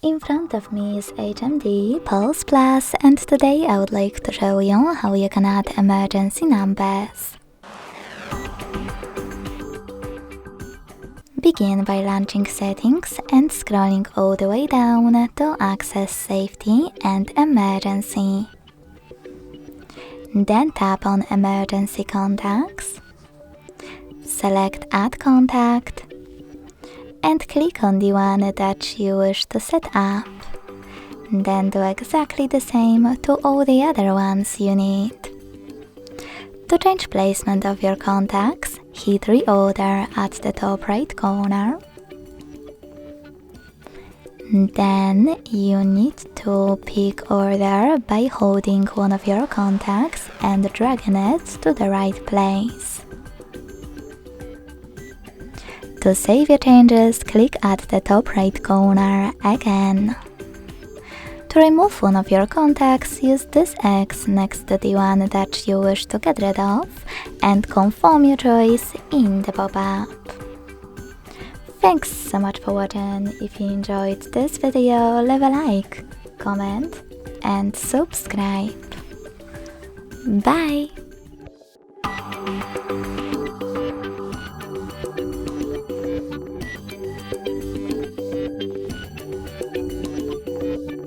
In front of me is HMD Pulse Plus, and today I would like to show you how you can add emergency numbers. Begin by launching Settings and scrolling all the way down to access Safety and Emergency. Then tap on Emergency Contacts, select Add Contact, and click on the one that you wish to set up. Then do exactly the same to all the other ones you need. To change placement of your contacts, hit Reorder at the top right corner. Then you need to pick Order by holding one of your contacts and dragging it to the right place. To save your changes, click at the top right corner again. To remove one of your contacts, use this X next to the one that you wish to get rid of and confirm your choice in the pop-up. Thanks so much for watching. If you enjoyed this video, leave a like, comment and subscribe. Bye!